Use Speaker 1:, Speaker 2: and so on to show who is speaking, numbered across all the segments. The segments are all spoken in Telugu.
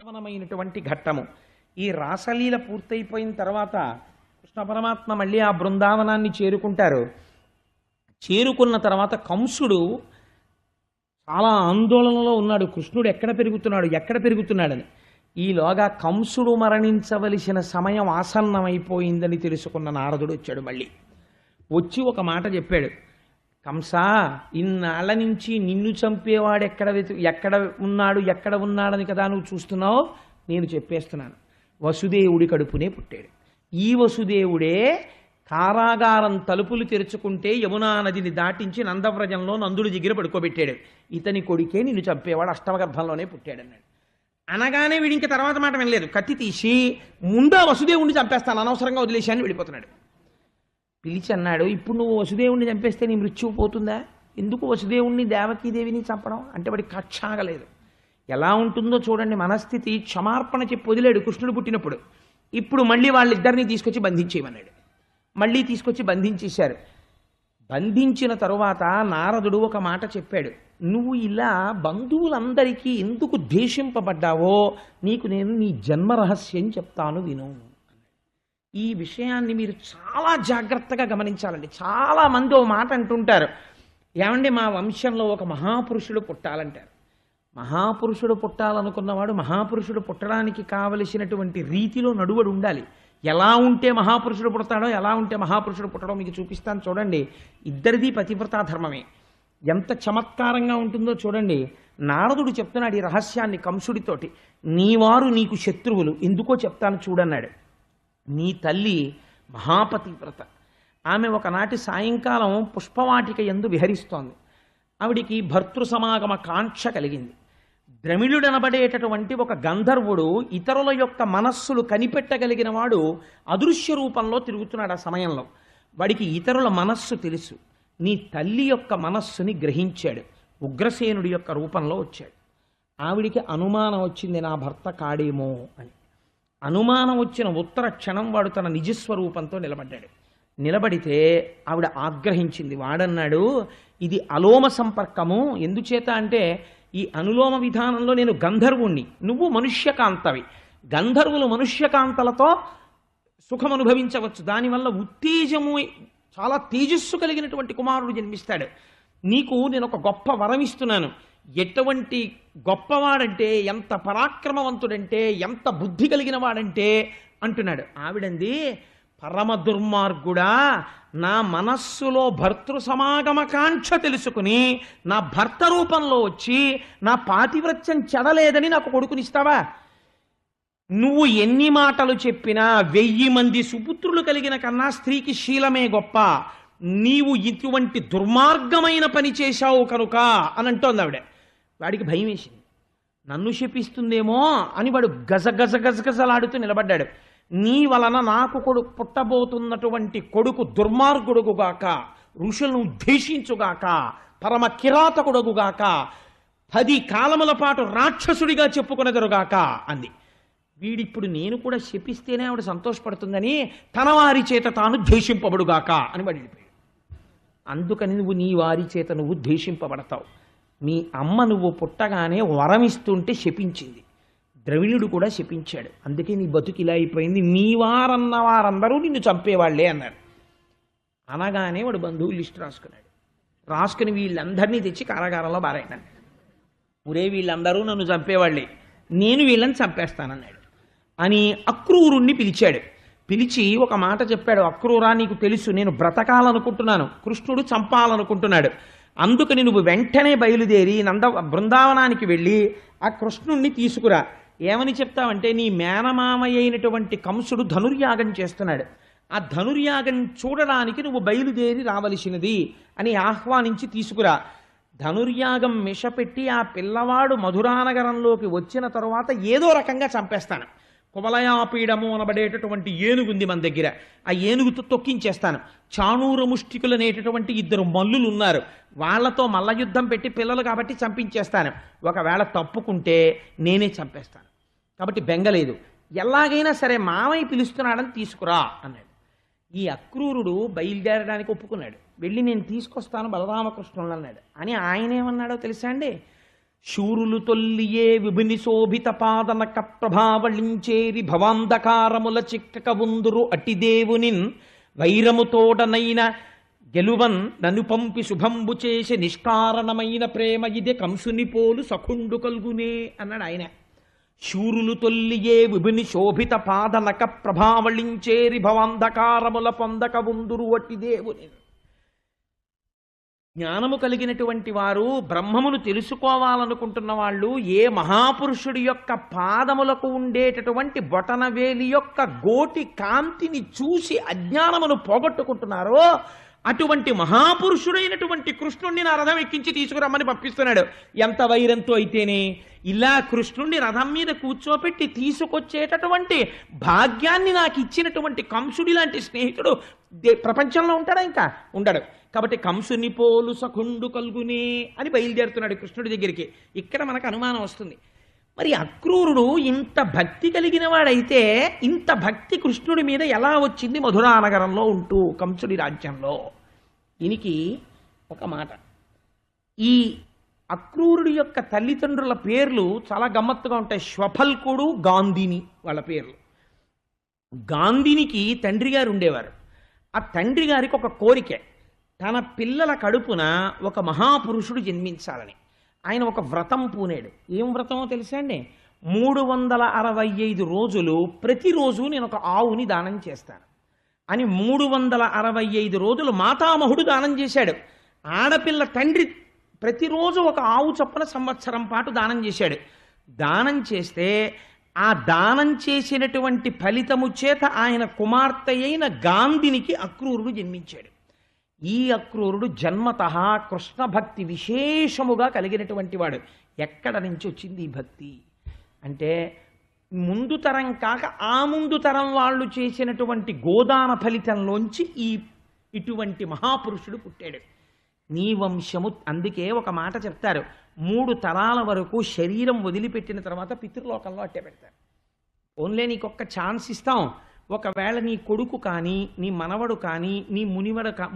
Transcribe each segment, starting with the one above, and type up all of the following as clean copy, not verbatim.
Speaker 1: మనమైనటువంటి ఘట్టము. ఈ రాసలీల పూర్తయిపోయిన తర్వాత కృష్ణ పరమాత్మ మళ్ళీ ఆ బృందావనాన్ని చేరుకుంటారు. చేరుకున్న తర్వాత కంసుడు చాలా ఆందోళనలో ఉన్నాడు. కృష్ణుడు ఎక్కడ పెరుగుతున్నాడని. ఈలోగా కంసుడు మరణించవలసిన సమయం ఆసన్నమైపోయిందని తెలుసుకున్న నారదుడు వచ్చాడు. మళ్ళీ వచ్చి ఒక మాట చెప్పాడు. కంసా, ఇన్నాళ్ల నుంచి నిన్ను చంపేవాడు ఎక్కడ ఉన్నాడని కదా నువ్వు చూస్తున్నావు. నేను చెప్పేస్తున్నాను, వసుదేవుడి కడుపునే పుట్టాడు. ఈ వసుదేవుడే కారాగారం తలుపులు తెరుచుకుంటే యమునా నదిని దాటించి నందవ్రజంలో నందుడి దగ్గర పడుకోబెట్టాడు. ఇతని కొడుకే నిన్ను చంపేవాడు అష్టమగర్భంలోనే పుట్టాడన్నాడు. అనగానే వీడి ఇంక తర్వాత మాట వినలేదు. కత్తి తీసి ముందా వసుదేవుడిని చంపేస్తాను, అనవసరంగా వదిలేశాన్ని వెళ్ళిపోతున్నాడు. పిలిచి అన్నాడు, ఇప్పుడు నువ్వు వసుదేవుణ్ణి చంపేస్తే నీ మృత్యువు పోతుందా? ఎందుకు వసుదేవుణ్ణి దేవకీదేవిని చంపడం అంటే వాడికి కక్షాగలేదు. ఎలా ఉంటుందో చూడండి మనస్థితి. క్షమార్పణ చెప్పి వదిలేడు కృష్ణుడు పుట్టినప్పుడు. ఇప్పుడు మళ్ళీ వాళ్ళిద్దరినీ తీసుకొచ్చి బంధించేయమన్నాడు. మళ్ళీ తీసుకొచ్చి బంధించేశారు. బంధించిన తరువాత నారదుడు ఒక మాట చెప్పాడు. నువ్వు ఇలా బంధువులందరికీ ఎందుకు ద్వేషింపబడ్డావో నీకు నేను నీ జన్మ రహస్యం చెప్తాను, విను. ఈ విషయాన్ని మీరు చాలా జాగ్రత్తగా గమనించాలండి. చాలామంది ఓ మాట అంటుంటారు, ఏమండి మా వంశంలో ఒక మహాపురుషుడు పుట్టాలంటారు. మహాపురుషుడు పుట్టాలనుకున్నవాడు మహాపురుషుడు పుట్టడానికి కావలసినటువంటి రీతిలో నడువడు ఉండాలి. ఎలా ఉంటే మహాపురుషుడు పుడతాడో, ఎలా ఉంటే మహాపురుషుడు పుట్టడో మీకు చూపిస్తాను చూడండి. ఇద్దరిది పతివ్రతా ధర్మమే. ఎంత చమత్కారంగా ఉంటుందో చూడండి. నారదుడు చెప్తున్నాడు ఈ రహస్యాన్ని కంసుడితోటి. నీవారు నీకు శత్రువులు, ఎందుకో చెప్తాను చూడన్నాడు. నీ తల్లి మహాపతివ్రత. ఆమె ఒకనాటి సాయంకాలం పుష్పవాటిక యందు విహరిస్తోంది. ఆవిడికి భర్తృ సమాగమ కాంక్ష కలిగింది. ద్రమిళుడనబడేటటువంటి ఒక గంధర్వుడు ఇతరుల యొక్క మనస్సులు కనిపెట్టగలిగిన వాడు అదృశ్య రూపంలో తిరుగుతున్నాడు. ఆ సమయంలో వాడికి ఇతరుల మనస్సు తెలుసు. నీ తల్లి యొక్క మనస్సుని గ్రహించాడు. ఉగ్రసేనుడి యొక్క రూపంలో వచ్చాడు. ఆవిడికి అనుమానం వచ్చింది, నా భర్త కాడేమో అని. అనుమానం వచ్చిన ఉత్తర క్షణం వాడు తన నిజస్వరూపంతో నిలబడ్డాడు. నిలబడితే ఆవిడ ఆగ్రహించింది. వాడన్నాడు, ఇది అలోమ సంపర్కము. ఎందుచేత అంటే ఈ అనులోమ విధానంలో నేను గంధర్వుణ్ణి, నువ్వు మనుష్యకాంతవి. గంధర్వులు మనుష్యకాంతలతో సుఖం అనుభవించవచ్చు. దానివల్ల ఉత్తేజము, చాలా తేజస్సు కలిగినటువంటి కుమారుడు జన్మిస్తాడు. నీకు నేను ఒక గొప్ప వరం ఇస్తున్నాను. ఎటువంటి గొప్పవాడంటే, ఎంత పరాక్రమవంతుడంటే, ఎంత బుద్ధి కలిగిన వాడంటే అంటున్నాడు. ఆవిడంది, పరమ దుర్మార్గుడా, నా మనస్సులో భర్తృ సమాగమ కాంక్ష తెలుసుకుని నా భర్త రూపంలో వచ్చి నా పాతివ్రత్యం చెడలేదని నాకు కొడుకునిస్తావా? నువ్వు ఎన్ని మాటలు చెప్పినా 1000 మంది సుపుత్రులు కలిగిన కన్నా స్త్రీకి శీలమే గొప్ప. నీవు ఇటువంటి దుర్మార్గమైన పని చేశావు కనుక అని అంటోంది ఆవిడ. వాడికి భయం వేసింది. నన్ను శపిస్తుందేమో అని వాడు గజగజలాడుతూ నిలబడ్డాడు. నీ వలన నాకు పుట్టబోతున్నటువంటి కొడుకు దుర్మార్గుడుగుగాక, ఋషులను ఉద్దేశించుగాక, పరమ కిరాతకుడుగుగాక, 10 కాలముల పాటు రాక్షసుడిగా చెప్పుకునేదరుగాక అంది. వీడిప్పుడు నేను కూడా శపిస్తేనే ఆవిడ సంతోషపడుతుందని తన వారి చేత తాను ద్వేషింపబడుగాక అని వాడు వెళ్ళిపోయాడు. అందుకని నువ్వు నీ వారి చేత నువ్వు ద్వేషింపబడతావు. మీ అమ్మ నువ్వు పుట్టగానే వరమిస్తుంటే శపించింది. ద్రవిణుడు కూడా శపించాడు. అందుకే నీ బతుకు ఇలా అయిపోయింది. నీ వారన్న వారందరూ నిన్ను చంపేవాళ్లే అన్నారు. అనగానే వాడు బంధువులు లిస్టు రాసుకున్నాడు. రాసుకుని వీళ్ళందరినీ తెచ్చి కారాగారంలో బారాయన్నాడు. ఒరే, వీళ్ళందరూ నన్ను చంపేవాళ్లే, నేను వీళ్ళని చంపేస్తానన్నాడు అని అక్రూరుణ్ణి పిలిచాడు. పిలిచి ఒక మాట చెప్పాడు. అక్రూరా, నీకు తెలుసు నేను బ్రతకాలనుకుంటున్నాను, కృష్ణుడు చంపాలనుకుంటున్నాడు. అందుకని నువ్వు వెంటనే బయలుదేరి బృందావనానికి వెళ్ళి ఆ కృష్ణుణ్ణి తీసుకురా. ఏమని చెప్తావంటే, నీ మేనమామయ్య అయినటువంటి కంసుడు ధనుర్యాగం చేస్తున్నాడు, ఆ ధనుర్యాగం చూడడానికి నువ్వు బయలుదేరి రావలసినది అని ఆహ్వానించి తీసుకురా. ధనుర్యాగం మిషపెట్టి ఆ పిల్లవాడు మధురానగరంలోకి వచ్చిన తరువాత ఏదో రకంగా చంపేస్తాను. కువలయాపీడము అనబడేటటువంటి ఏనుగుంది మన దగ్గర, ఆ ఏనుగుతో తొక్కించేస్తాను. చాణూర ముష్టికులు అనేటటువంటి 2 మల్లులు ఉన్నారు, వాళ్లతో మల్ల యుద్ధం పెట్టి పిల్లలు కాబట్టి చంపించేస్తాను. ఒకవేళ తప్పుకుంటే నేనే చంపేస్తాను. కాబట్టి బెంగలేదు, ఎలాగైనా సరే మామయ్య పిలుస్తున్నాడని తీసుకురా అన్నాడు. ఈ అక్రూరుడు బయలుదేరడానికి ఒప్పుకున్నాడు. వెళ్ళి నేను తీసుకొస్తాను బలరామకృష్ణులు అన్నాడు. అని ఆయన ఏమన్నాడో తెలుసా అండి, శూరులు తొల్లియే విభుని శోభిత పాదనక ప్రభావళించేరి భవాంధకారముల చిక్కక ఉందురు అటిదేవునిన్ వైరముతోడనైన గెలువన్ నన్ను పంపి శుభంబు చేసి నిష్కారణమైన ప్రేమ ఇదే కంసుని పోలు సఖుండు కల్గునే అన్నాడు ఆయన. శూరులు తొల్లియే విభుని శోభిత పాదనక ప్రభావళించేరి భవాంధకారముల పొందక ఉందురు అటిదేవుని. జ్ఞానము కలిగినటువంటి వారు, బ్రహ్మమును తెలుసుకోవాలనుకుంటున్న వాళ్ళు ఏ మహాపురుషుడి యొక్క పాదములకు ఉండేటటువంటి బొటనవేలి యొక్క గోటి కాంతిని చూసి అజ్ఞానమును పోగొట్టుకుంటున్నారో అటువంటి మహాపురుషుడైనటువంటి కృష్ణుణ్ణి నా రథం ఎక్కించి తీసుకురమ్మని పంపిస్తున్నాడు. ఎంత వైరంతో అయితేనే ఇలా కృష్ణుణ్ణి రథం మీద కూర్చోపెట్టి తీసుకొచ్చేటటువంటి భాగ్యాన్ని నాకు ఇచ్చినటువంటి కంసుడి లాంటి స్నేహితుడు ప్రపంచంలో ఉంటాడా? ఇంకా ఉండడు. కాబట్టి కంసుని పోలు సఖుండు కల్గునే అని బయలుదేరుతున్నాడు కృష్ణుడి దగ్గరికి. ఇక్కడ మనకు అనుమానం వస్తుంది, మరి అక్రూరుడు ఇంత భక్తి కలిగిన వాడైతే ఇంత భక్తి కృష్ణుడి మీద ఎలా వచ్చింది మధురానగరంలో ఉంటూ కంసుడి రాజ్యంలో? దీనికి ఒక మాట. ఈ అక్రూరుడి యొక్క తల్లిదండ్రుల పేర్లు చాలా గమ్మత్తుగా ఉంటాయి. శ్వఫల్కుడు, గాంధిని వాళ్ళ పేర్లు. గాంధినికి తండ్రి గారు ఉండేవారు. ఆ తండ్రి గారికి ఒక కోరిక, తన పిల్లల కడుపున ఒక మహాపురుషుడు జన్మించాలని. ఆయన ఒక వ్రతం పూనాడు. ఏం వ్రతమో తెలుసా అండి? 365 రోజులు ప్రతిరోజు నేను ఒక ఆవుని దానం చేస్తాను అని 365 రోజులు మాతామహుడు దానం చేశాడు. ఆడపిల్ల తండ్రి ప్రతిరోజు ఒక ఆవు చొప్పున సంవత్సరం పాటు దానం చేశాడు. దానం చేస్తే ఆ దానం చేసినటువంటి ఫలితము చేత ఆయన కుమార్తె అయిన గాంధినికి అక్రూరుడు జన్మించాడు. ఈ అక్రూరుడు జన్మతః కృష్ణ భక్తి విశేషముగా కలిగినటువంటి వాడు. ఎక్కడ నుంచి వచ్చింది ఈ భక్తి అంటే, ముందు తరం కాక ఆ ముందు తరం వాళ్ళు చేసినటువంటి గోదాన ఫలితంలోంచి ఇటువంటి మహాపురుషుడు పుట్టాడు. నీ వంశము. అందుకే ఒక మాట చెప్తారు, 3 తరాల వరకు శరీరం వదిలిపెట్టిన తర్వాత పితృలోకంలో అట్టే పెడతారు. ఓన్లీ నీకొక్క ఛాన్స్ ఇస్తాం, ఒకవేళ నీ కొడుకు కానీ నీ మనవడు కానీ నీ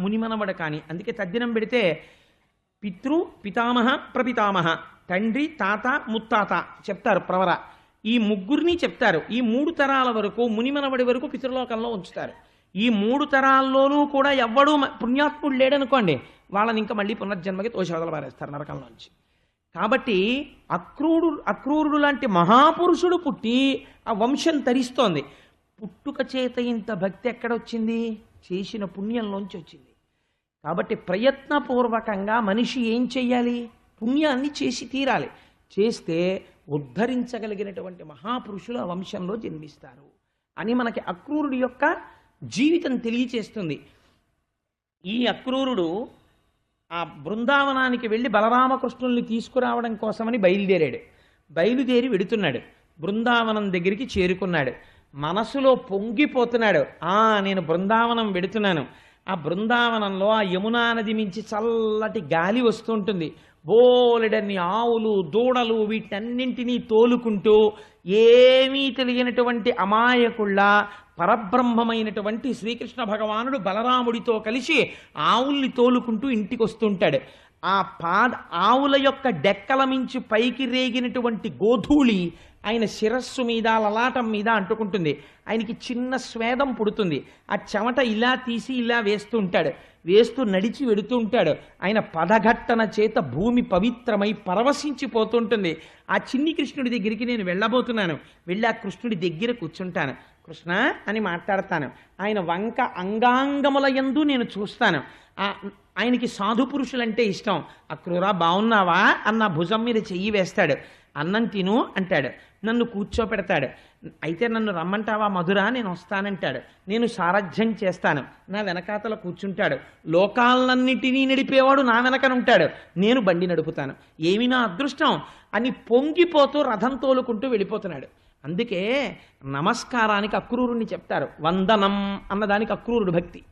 Speaker 1: మునిమనవడు కానీ, అందుకే తద్దినం పెడితే పితామహ ప్రపితామహ, తండ్రి తాత ముత్తాత చెప్తారు ప్రవర. ఈ ముగ్గురిని చెప్తారు. ఈ 3 తరాల వరకు మునిమనవడి వరకు పితృలోకంలో ఉంచుతారు. ఈ 3 తరాల్లోనూ కూడా ఎవ్వడూ పుణ్యాత్ముడు లేడనుకోండి, వాళ్ళని ఇంకా మళ్ళీ పునర్జన్మకి తోషవదల పారేస్తారు నరకంలోంచి. కాబట్టి అక్రూరుడు లాంటి మహాపురుషుడు పుట్టి ఆ వంశం తరిస్తోంది. పుట్టుక చేత ఇంత భక్తి ఎక్కడొచ్చింది? చేసిన పుణ్యంలోంచి వచ్చింది. కాబట్టి ప్రయత్నపూర్వకంగా మనిషి ఏం చెయ్యాలి? పుణ్యాన్ని చేసి తీరాలి. చేస్తే ఉద్ధరించగలిగినటువంటి మహాపురుషులు ఆ వంశంలో జన్మిస్తారు అని మనకి అక్రూరుడి యొక్క జీవితం తెలియచేస్తుంది. ఈ అక్రూరుడు ఆ బృందావనానికి వెళ్ళి బలరామకృష్ణుల్ని తీసుకురావడం కోసమని బయలుదేరి వెడుతున్నాడు. బృందావనం దగ్గరికి చేరుకున్నాడు. మనసులో పొంగిపోతున్నాడు, నేను బృందావనం వెడుతున్నాను. ఆ బృందావనంలో ఆ యమునా నది మించి చల్లటి గాలి వస్తుంటుంది. బోలెడన్ని ఆవులు దూడలు వీటన్నింటినీ తోలుకుంటూ ఏమీ తెలియనటువంటి అమాయకుళ్ళ పరబ్రహ్మమైనటువంటి శ్రీకృష్ణ భగవానుడు బలరాముడితో కలిసి ఆవుల్ని తోలుకుంటూ ఇంటికి వస్తుంటాడు. ఆవుల యొక్క డెక్కల మించి పైకి రేగినటువంటి గోధూళి ఆయన శిరస్సు మీద లలాటం మీద అంటుకుంటుంది. ఆయనకి చిన్న స్వేదం పుడుతుంది. ఆ చెమట ఇలా తీసి ఇలా వేస్తూ నడిచి వెడుతూ ఉంటాడు. ఆయన పదఘట్టన చేత భూమి పవిత్రమై పరవశించిపోతుంటుంది. ఆ చిన్ని కృష్ణుడి దగ్గరికి నేను వెళ్ళబోతున్నాను. వెళ్ళి ఆ కృష్ణుడి దగ్గర కూర్చుంటాను. కృష్ణ అని మాట్లాడతాను. ఆయన వంక అంగాంగముల యందు నేను చూస్తాను. ఆయనకి సాధు పురుషులంటే ఇష్టం. అక్రూరా బాగున్నావా అన్న భుజం మీద చెయ్యి వేస్తాడు. అన్నం తిను అంటాడు. నన్ను కూర్చోపెడతాడు. అయితే నన్ను రమ్మంటావా మధురా, నేను వస్తానంటాడు. నేను సారథ్యం చేస్తాను. నా వెనకాతల కూర్చుంటాడు. లోకాలన్నిటినీ నడిపేవాడు నా వెనకనుంటాడు. నేను బండి నడుపుతాను. ఏమి నా అదృష్టం అని పొంగిపోతూ రథం తోలుకుంటూ వెళ్ళిపోతున్నాడు. అందుకే నమస్కారానికి అక్రూరుణ్ణి చెప్తారు. వందనం అన్నదానికి అక్రూరుడు భక్తి.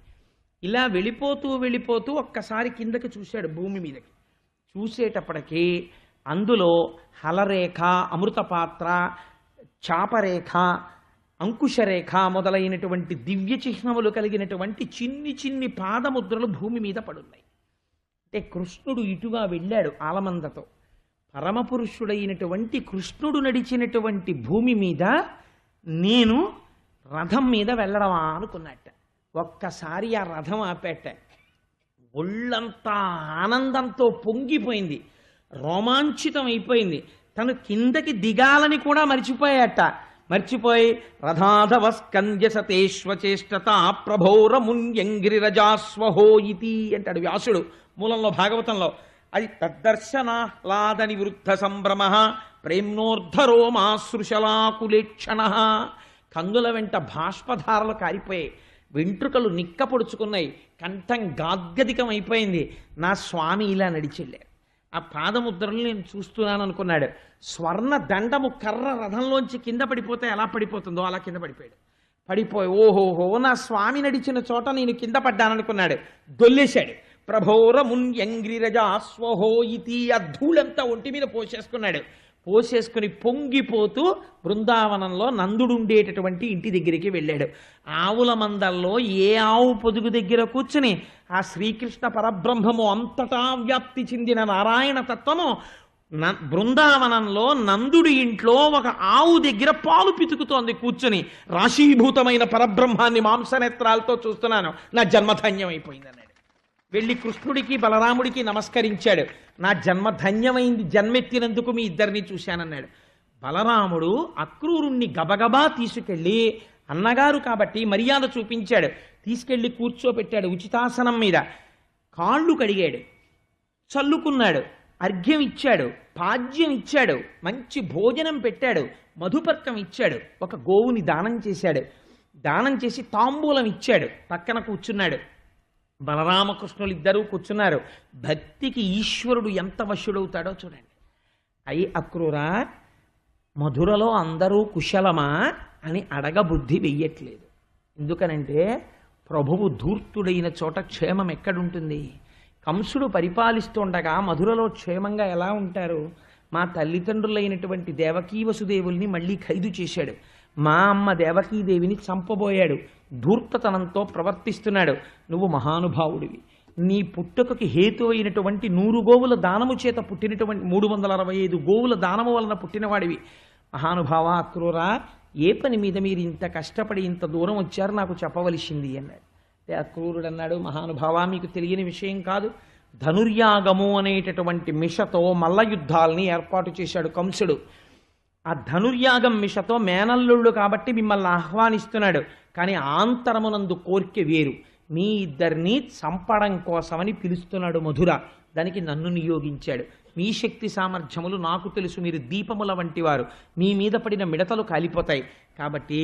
Speaker 1: ఇలా వెళ్ళిపోతూ ఒక్కసారి కిందకి చూశాడు, భూమి మీదకి. చూసేటప్పటికీ అందులో హలరేఖ, అమృతపాత్ర, చాపరేఖ, అంకుశరేఖ మొదలైనటువంటి దివ్య చిహ్నములు కలిగినటువంటి చిన్ని పాదముద్రలు భూమి మీద పడున్నాయి. అంటే కృష్ణుడు ఇటుగా వెళ్ళాడు ఆలమందతో. పరమపురుషుడైనటువంటి కృష్ణుడు నడిచినటువంటి భూమి మీద నేను రథం మీద వెళ్ళడమా అనుకున్నట్ట. ఒక్కసారి ఆ రథం ఆపేట. ఒళ్ళంతా ఆనందంతో పొంగిపోయింది, రోమాంచితం అయిపోయింది. తను కిందకి దిగాలని కూడా మర్చిపోయి రథాధవ స్కంద్య సతేష్వచేష్టత ప్రభోరమున్యంగిరిరజాస్వహో ఇతి అంటాడు వ్యాసుడు మూలంలో భాగవతంలో. అది తద్దర్శనాహ్లాద నివృద్ధ సంభ్రమ ప్రేమ్నోర్ధరోమాశ్రుశలాకులేక్షణ. కందుల వెంట బాష్పధారలు కారిపోయాయి, వెంట్రుకలు నిక్కపొడుచుకున్నాయి, కంఠం గాద్గదికం అయిపోయింది. నా స్వామి ఇలా నడిచెళ్ళారు, ఆ పాదముద్రలు నేను చూస్తున్నాను అనుకున్నాడు. స్వర్ణ దండము కర్ర రథంలోంచి కింద పడిపోతే ఎలా పడిపోతుందో అలా కింద పడిపోయి ఓహోహో నా స్వామి నడిచిన చోట నేను కింద పడ్డాననుకున్నాడు. దొల్లేశాడు. ప్రభోరమున్యంగ్రిరజాస్వహో ఇతి. ఆ ధూళంతా ఒంటి మీద పోసేసుకుని పొంగిపోతూ బృందావనంలో నందుడుండేటటువంటి ఇంటి దగ్గరికి వెళ్ళాడు. ఆవుల మందల్లో ఏ ఆవు పొదుగు దగ్గర కూర్చుని ఆ శ్రీకృష్ణ పరబ్రహ్మము అంతటా వ్యాప్తి చెందిన నారాయణ తత్వము బృందావనంలో నందుడి ఇంట్లో ఒక ఆవు దగ్గర పాలు పితుకుతోంది కూర్చుని. రాశీభూతమైన పరబ్రహ్మాన్ని మాంసనేత్రాలతో చూస్తున్నాను, నా జన్మధన్యం అయిపోయిందన్నాడు. వెళ్ళి కృష్ణుడికి బలరాముడికి నమస్కరించాడు. నా జన్మ ధన్యమైంది, జన్మెత్తినందుకు మీ ఇద్దరిని చూశానన్నాడు. బలరాముడు అక్రూరుణ్ణి గబగబా తీసుకెళ్ళి, అన్నగారు కాబట్టి మర్యాద చూపించాడు, తీసుకెళ్ళి కూర్చోపెట్టాడు ఉచితాసనం మీద. కాళ్ళు కడిగాడు, చల్లుకున్నాడు, అర్ఘ్యం ఇచ్చాడు, పాద్యం ఇచ్చాడు, మంచి భోజనం పెట్టాడు, మధుపర్కం ఇచ్చాడు, ఒక గోవుని దానం చేశాడు. దానం చేసి తాంబూలం ఇచ్చాడు, పక్కన కూర్చున్నాడు. బలరామకృష్ణులు ఇద్దరూ కూర్చున్నారు. భక్తికి ఈశ్వరుడు ఎంత వశుడవుతాడో చూడండి. అయి అక్రూరా, మధురలో అందరూ కుశలమా అని అడగబుద్ధి వెయ్యట్లేదు. ఎందుకనంటే ప్రభువు ధూర్తుడైన చోట క్షేమం ఎక్కడుంటుంది? కంసుడు పరిపాలిస్తుండగా మధురలో క్షేమంగా ఎలా ఉంటారు? మా తల్లిదండ్రులైనటువంటి దేవకీ వసుదేవుల్ని మళ్ళీ ఖైదు చేశాడు. మా అమ్మ దేవకీదేవిని చంపబోయాడు. ధూర్తతనంతో ప్రవర్తిస్తున్నాడు. నువ్వు మహానుభావుడివి, నీ పుట్టుకకి హేతు అయినటువంటి 100 గోవుల దానము చేత పుట్టినటువంటి 365 గోవుల దానము వలన పుట్టినవాడివి. మహానుభావ అక్రూరా, ఏ పని మీద మీరు ఇంత కష్టపడి ఇంత దూరం వచ్చారు నాకు చెప్పవలసింది అన్నాడు. అక్రూరుడు అన్నాడు, మహానుభావ మీకు తెలియని విషయం కాదు, ధనుర్యాగము అనేటటువంటి మిషతో మల్ల యుద్ధాలని ఏర్పాటు చేశాడు కంసుడు. ఆ ధనుర్యాగం మిషతో మేనల్లుళ్ళు కాబట్టి మిమ్మల్ని ఆహ్వానిస్తున్నాడు. కానీ ఆంతరమునందు కోరిక వేరు, మీ ఇద్దరిని చంపడం కోసమని పిలుస్తున్నాడు మధుర. దానికి నన్ను నియోగించాడు. మీ శక్తి సామర్థ్యములు నాకు తెలుసు, మీరు దీపముల వంటి వారు, మీ మీద పడిన మిడతలు కాలిపోతాయి, కాబట్టి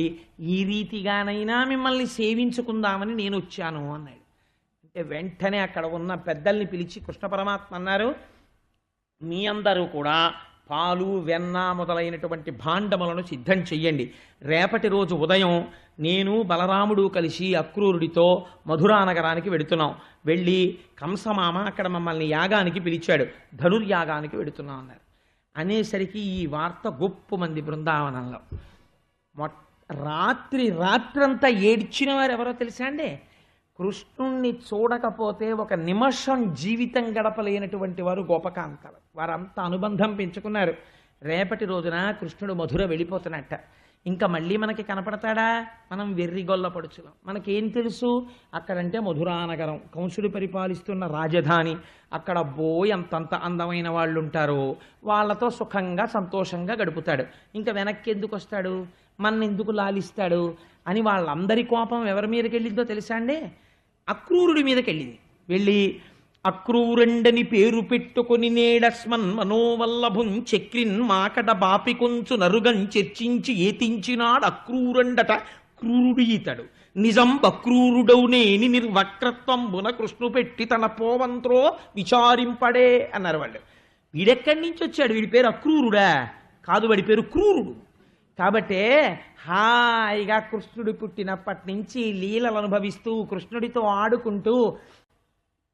Speaker 1: ఈ రీతిగానైనా మిమ్మల్ని సేవించుకుందామని నేను వచ్చాను అన్నాడు. అంటే వెంటనే అక్కడ ఉన్న పెద్దల్ని పిలిచి కృష్ణ పరమాత్మ అన్నారు, మీ అందరూ కూడా పాలు వెన్న మొదలైనటువంటి భాండములను సిద్ధం చెయ్యండి. రేపటి రోజు ఉదయం నేను బలరాముడు కలిసి అక్రూరుడితో మధురా నగరానికి వెడుతున్నాం. వెళ్ళి కంసమామ అక్కడ మమ్మల్ని యాగానికి పిలిచాడు, ధనుర్యాగానికి వెడుతున్నాం అన్నారు. అనేసరికి ఈ వార్త గొప్ప మంది బృందావనంలో రాత్రంతా ఏడ్చిన వారు ఎవరో తెలుసా అండి? కృష్ణుణ్ణి చూడకపోతే ఒక నిమిషం జీవితం గడపలేనటువంటి వారు గోపకాంతలు. వారంతా అనుబంధం పెంచుకున్నారు. రేపటి రోజున కృష్ణుడు మధుర వెళ్ళిపోతున్నట్ట. ఇంకా మళ్ళీ మనకి కనపడతాడా? మనం వెర్రిగొల్ల పడుచులం. మనకేం తెలుసు? అక్కడంటే మధురానగరం, కంసుడు పరిపాలిస్తున్న రాజధాని. అక్కడ అంతంత అందమైన వాళ్ళు ఉంటారు, వాళ్ళతో సుఖంగా సంతోషంగా గడుపుతాడు. ఇంకా వెనక్కి ఎందుకు వస్తాడు, మన్నెందుకు లాలిస్తాడు అని వాళ్ళందరి కోపం ఎవరి మీదకి వెళ్ళిందో తెలుసా అండి? అక్రూరుడి మీదకి వెళ్ళింది. వెళ్ళి అక్రూరండని పేరు పెట్టుకొని నేడస్మన్ మనోవల్లభుం చక్రిన్ మాకట బాపి కొంచు నరుగం చర్చించి ఏతించినాడు అక్రూరండట క్రూరుడు ఈతడు నిజం అక్రూరుడౌనేని నిర్వక్రత్వంబున కృష్ణు పెట్టి తన పోవంత్రో విచారింపడే అన్నారు వాళ్ళు. వీడెక్కడి నుంచి వచ్చాడు? వీడి పేరు అక్రూరుడా? కాదు, వాడి పేరు క్రూరుడు. కాబట్టే హాయిగా కృష్ణుడు పుట్టినప్పటి నుంచి లీలలు అనుభవిస్తూ, కృష్ణుడితో ఆడుకుంటూ,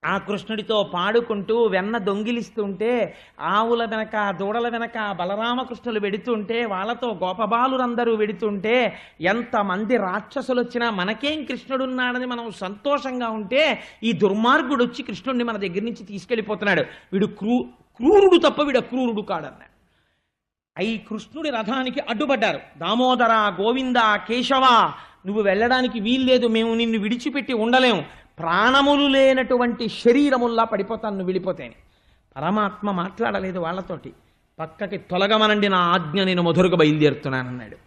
Speaker 1: ఆ కృష్ణుడితో పాడుకుంటూ, వెన్న దొంగిలిస్తుంటే, ఆవుల వెనక దూడల వెనక బలరామకృష్ణులు వెడుతుంటే, వాళ్ళతో గోపబాలురందరూ వెడుతుంటే, ఎంతమంది రాక్షసులు వచ్చినా మనకేం కృష్ణుడున్నాడని మనం సంతోషంగా ఉంటే, ఈ దుర్మార్గుడు వచ్చి కృష్ణుడిని మన దగ్గర నుంచి తీసుకెళ్ళిపోతున్నాడు. వీడు క్రూరుడు తప్ప వీడు అక్రూరుడు కాడన్నాడు. అయి కృష్ణుడి రథానికి అడ్డుపడ్డారు. దామోదర, గోవింద, కేశవ, నువ్వు వెళ్ళడానికి వీల్లేదు, మేము నిన్ను విడిచిపెట్టి ఉండలేము, ప్రాణములు లేనటువంటి శరీరముల్లా పడిపోతాను నువ్వు వెళ్ళిపోతేని. పరమాత్మ మాట్లాడలేదు వాళ్ళతోటి. పక్కకి తొలగమనండి, నా ఆజ్ఞ నేను మధురగా బయలుదేరుతున్నానన్నాడు.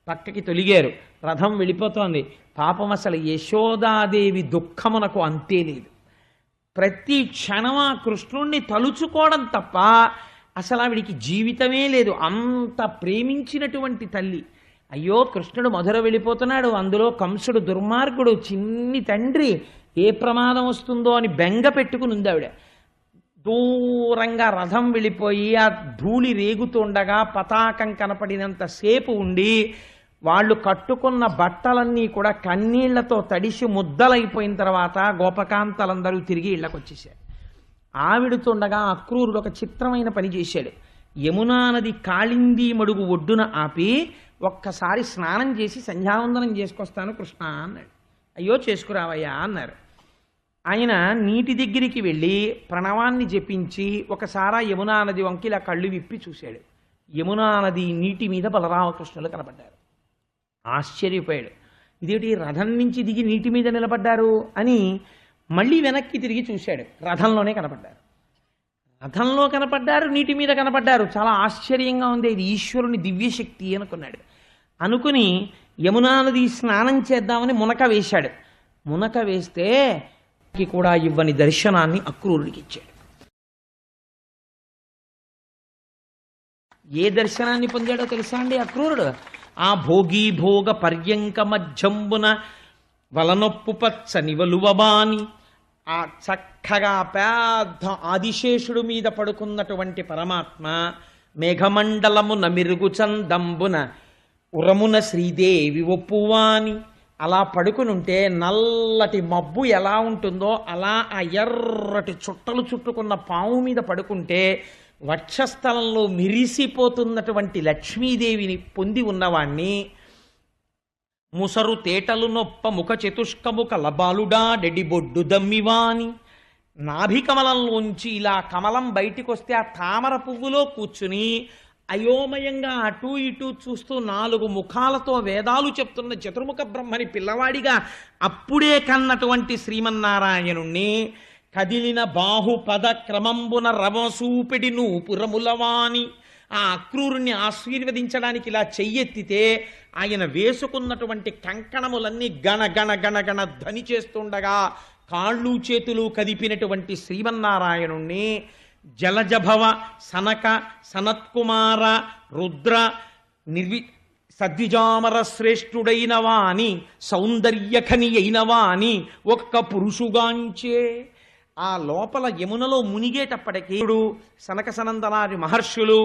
Speaker 1: పక్కకి తొలిగారు. రథం వెళ్ళిపోతోంది. పాపం అసలు యశోదాదేవి దుఃఖమునకు అంతే లేదు. ప్రతి క్షణం ఆ కృష్ణుణ్ణి తలుచుకోవడం తప్ప అసలు ఆవిడికి జీవితమే లేదు. అంత ప్రేమించినటువంటి తల్లి. అయ్యో కృష్ణుడు మధుర వెళ్ళిపోతున్నాడు, అందులో కంసుడు దుర్మార్గుడు, చిన్ని తండ్రి, ఏ ప్రమాదం వస్తుందో అని బెంగ పెట్టుకుని ఉంది ఆవిడ. దూరంగా రథం వెళ్ళిపోయి ఆ ధూళి రేగుతుండగా పతాకం కనపడినంతసేపు ఉండి వాళ్ళు కట్టుకున్న బట్టలన్నీ కూడా కన్నీళ్లతో తడిసి ముద్దలైపోయిన తర్వాత గోపకాంతలందరూ తిరిగి ఇళ్ళకు వచ్చేసారు. ఆవిడుతుండగా అక్రూరుడు ఒక చిత్రమైన పని చేశాడు. యమునా నది కాళింది మడుగు ఒడ్డున ఆపి ఒక్కసారి స్నానం చేసి సంధ్యావందనం చేసుకొస్తాను కృష్ణ అన్నాడు. అయ్యో చేసుకురావయ్యా అన్నారు. ఆయన నీటి దగ్గరికి వెళ్ళి ప్రణవాన్ని జపించి ఒకసారి యమునా నది వంకిలా కళ్ళు విప్పి చూశాడు. యమునా నది నీటి మీద బలరామకృష్ణులు కనపడ్డారు. ఆశ్చర్యపోయాడు. ఇదేంటి రథం నుంచి దిగి నీటి మీద నిలబడ్డారు అని మళ్ళీ వెనక్కి తిరిగి చూశాడు. రథంలోనే కనపడ్డారు. రథంలో కనపడ్డారు, నీటి మీద కనపడ్డారు. చాలా ఆశ్చర్యంగా ఉంది, ఇది ఈశ్వరుని దివ్యశక్తి అనుకున్నాడు. అనుకుని యమునా నది స్నానం చేద్దామని మునక వేశాడు. మునక వేస్తే కూడా ఇవ్వని దర్శనాన్ని అక్రూరుడికి ఇచ్చాడు. ఏ దర్శనాన్ని పొందాడో తెలుసా అండి అక్రూరుడు? ఆ భోగి భోగ పర్యంక మధ్యంబున వలనొప్పు పచ్చ నివలువబాని, ఆ చక్కగా పెద్ద ఆదిశేషుడు మీద పడుకున్నటువంటి పరమాత్మ మేఘమండలమున మిరుగు చందంబున ఉరమున శ్రీదేవి ఒప్పువాని, అలా పడుకునుంటే నల్లటి మబ్బు ఎలా ఉంటుందో అలా ఆ ఎర్రటి చుట్టలు చుట్టుకున్న పాము మీద పడుకుంటే వక్షస్థలంలో మిరిసిపోతున్నటువంటి లక్ష్మీదేవిని పొంది ఉన్నవాణ్ణి, ముసరు తేటలు నొప్ప ముఖ చతుష్కము కలబాలుడా డెడిబొడ్డు దమ్మివాని, నాభికమలంలోంచి ఇలా కమలం బయటికి వస్తే ఆ తామర పువ్వులో కూర్చుని అయోమయంగా అటూ ఇటూ చూస్తూ 4 ముఖాలతో వేదాలు చెప్తున్న చతుర్ముఖ బ్రహ్మని పిల్లవాడిగా అప్పుడే కన్నటువంటి శ్రీమన్నారాయణుణ్ణి కదిలిన బాహుపద క్రమంబున రవసూపిడి నూపురములవాని, ఆ అక్రూరుణ్ణి ఆశీర్వదించడానికి ఇలా చెయ్యెత్తితే ఆయన వేసుకున్నటువంటి కంకణములన్నీ గణ గణ గణ గణ ధ్వని చేస్తుండగా కాళ్ళు చేతులు కదిపినటువంటి శ్రీమన్నారాయణుణ్ణి జలజభవ సనక సనత్కుమార రుద్ర సద్విజామర శ్రేష్ఠుడైన వాని సౌందర్యఖని అయిన వాని ఒక్క పురుషుగాంచే. ఆ లోపల యమునలో మునిగేటప్పటికీ సనక సనందనాది మహర్షులు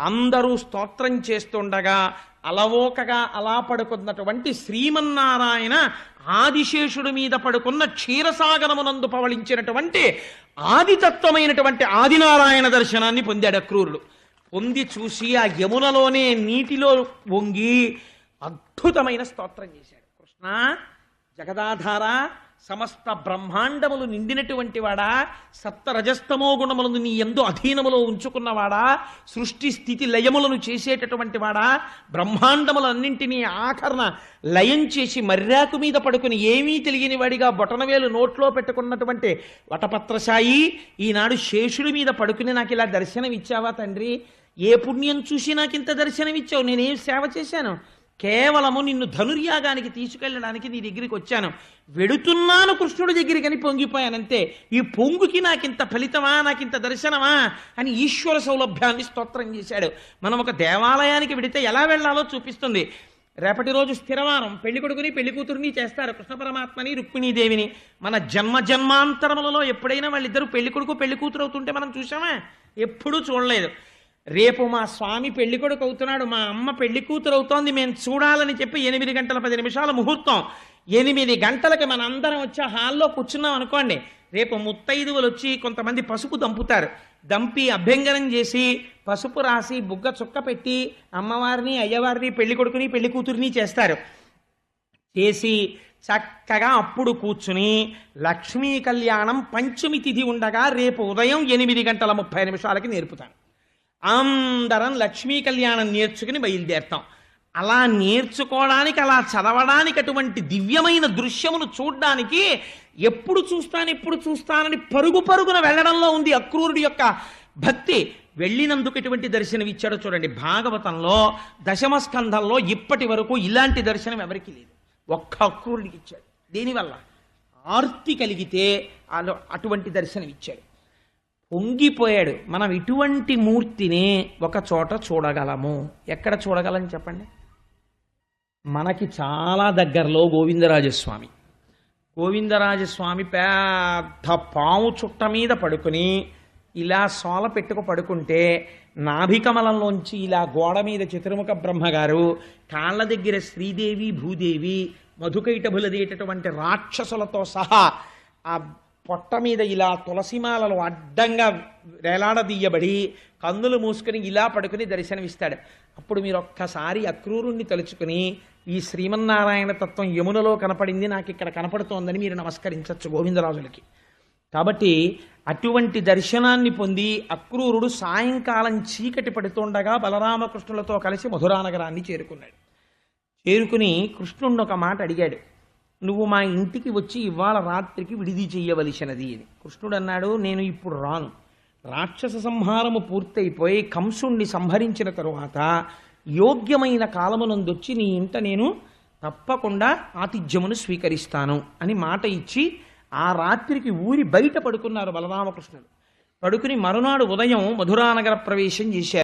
Speaker 1: అందరూ స్తోత్రం చేస్తుండగా అలవోకగా అలా పడుకున్నటువంటి శ్రీమన్నారాయణ ఆదిశేషుడి మీద పడుకున్న క్షీరసాగరమునందు పవళించినటువంటి ఆదితత్వమైనటువంటి ఆదినారాయణ దర్శనాన్ని పొందాడు అక్రూరుడు. పొంది చూసి ఆ యమునలోనే నీటిలో వంగి అద్భుతమైన స్తోత్రం చేశాడు. కృష్ణ జగదాధార, సమస్త బ్రహ్మాండములు నిండినటువంటి వాడా, సప్తరజస్తమో గుణములను నీ యందు అధీనములో ఉంచుకున్నవాడా, సృష్టి స్థితి లయములను చేసేటటువంటి వాడా, బ్రహ్మాండములన్నింటినీ ఆఖరణ లయం చేసి మర్యాకు మీద పడుకుని ఏమీ తెలియని వాడిగా బొటనవేలు నోట్లో పెట్టుకున్నటువంటి వటపత్రశాయి, ఈనాడు శేషుడి మీద పడుకుని నాకు ఇలా దర్శనం ఇచ్చావా తండ్రి? ఏ పుణ్యం చూసి నాకు ఇంత దర్శనం ఇచ్చావు? నేనేం సేవ చేశాను? కేవలము నిన్ను ధనుర్యాగానికి తీసుకెళ్ళడానికి నీ దగ్గరికి వచ్చాను. వెడుతున్నాను కృష్ణుడి దగ్గరికి అని పొంగిపోయానంతే. ఈ పొంగుకి నాకింత ఫలితమా, నాకింత దర్శనమా అని ఈశ్వర సౌలభ్యాన్ని స్తోత్రం చేశాడు. మనం ఒక దేవాలయానికి వెడితే ఎలా వెళ్ళాలో చూపిస్తుంది. రేపటి రోజు స్థిరవారం పెళ్లి కొడుకుని పెళ్లి కూతురుని చేస్తారు, కృష్ణ పరమాత్మని రుక్మిణీదేవిని. మన జన్మ జన్మాంతరములలో ఎప్పుడైనా వాళ్ళిద్దరూ పెళ్లి కొడుకు పెళ్లి కూతురు అవుతుంటే మనం చూసామా? ఎప్పుడూ చూడలేదు. రేపు మా స్వామి పెళ్లి కొడుకు అవుతున్నాడు, మా అమ్మ పెళ్లి కూతురు అవుతోంది, మేము చూడాలని చెప్పి 8 గంటల 10 నిమిషాల ముహూర్తం. 8 గంటలకి మన అందరం వచ్చి హాల్లో కూర్చున్నాం అనుకోండి. రేపు ముత్తైదువులు వచ్చి కొంతమంది పసుపు దంపుతారు. దంపి అభ్యంగనం చేసి పసుపు రాసి బుగ్గ చుక్క పెట్టి అమ్మవారిని అయ్యవారిని పెళ్లి కొడుకుని పెళ్లి కూతురిని చేస్తారు. చేసి చక్కగా అప్పుడు కూర్చుని లక్ష్మీ కళ్యాణం పంచమి తిథి ఉండగా రేపు ఉదయం 8:30 నేర్పుతాను. అందరం లక్ష్మీ కళ్యాణం నేర్చుకుని బయలుదేరుతాం. అలా నేర్చుకోవడానికి, అలా చదవడానికి, అటువంటి దివ్యమైన దృశ్యమును చూడ్డానికి ఎప్పుడు చూస్తానని పరుగు పరుగున వెళ్ళడంలో ఉంది అక్రూరుడి యొక్క భక్తి. వెళ్ళినందుకు ఎటువంటి దర్శనం ఇచ్చాడో చూడండి. భాగవతంలో 10వ స్కంధంలో ఇప్పటి వరకు ఇలాంటి దర్శనం ఎవరికి లేదు, ఒక్క అక్రూరుడికి ఇచ్చాడు. దేనివల్ల? ఆర్తి కలిగితే అటువంటి దర్శనం ఇచ్చాడు. పొంగిపోయాడు. మనం ఇటువంటి మూర్తిని ఒక చోట చూడగలము. ఎక్కడ చూడగలం చెప్పండి? మనకి చాలా దగ్గరలో గోవిందరాజస్వామి. గోవిందరాజస్వామి పెద్ద పాము చుట్ట మీద పడుకుని ఇలా సోల పెట్టుకు పడుకుంటే, నాభికమలంలోంచి ఇలా గోడ మీద చతుర్ముఖ బ్రహ్మగారు, కాళ్ళ దగ్గర శ్రీదేవి భూదేవి మధుకైటభులదేటటువంటి రాక్షసులతో సహా ఆ పొట్ట మీద ఇలా తులసిమాలలో అడ్డంగా వేలాడదీయబడి కన్నులు మూసుకుని ఇలా పడుకుని దర్శనమిస్తాడు. అప్పుడు మీరు ఒక్కసారి అక్రూరుణ్ణి తలుచుకుని, ఈ శ్రీమన్నారాయణ తత్వం యమునలో కనపడింది, నాకు ఇక్కడ కనపడుతోందని మీరు నమస్కరించవచ్చు గోవిందరాజులకి. కాబట్టి అటువంటి దర్శనాన్ని పొంది అక్రూరుడు సాయంకాలం చీకటి పడుతుండగా బలరామకృష్ణులతో కలిసి మధురానగరాన్ని చేరుకున్నాడు. చేరుకుని కృష్ణుణ్ణి ఒక మాట అడిగాడు, నువ్వు మా ఇంటికి వచ్చి ఇవాళ రాత్రికి విడిది చెయ్యవలసినది అని. కృష్ణుడు అన్నాడు, నేను ఇప్పుడు రాను. రాక్షస సంహారము పూర్తయిపోయి కంసుణ్ణి సంహరించిన తరువాత యోగ్యమైన కాలమునందొచ్చి నీ ఇంట నేను తప్పకుండా ఆతిథ్యమును స్వీకరిస్తాను అని మాట ఇచ్చి ఆ రాత్రికి ఊరి బయట పడుకున్నారు బలరామకృష్ణుడు. పడుకుని మరునాడు ఉదయం మధురానగర ప్రవేశం చేశారు.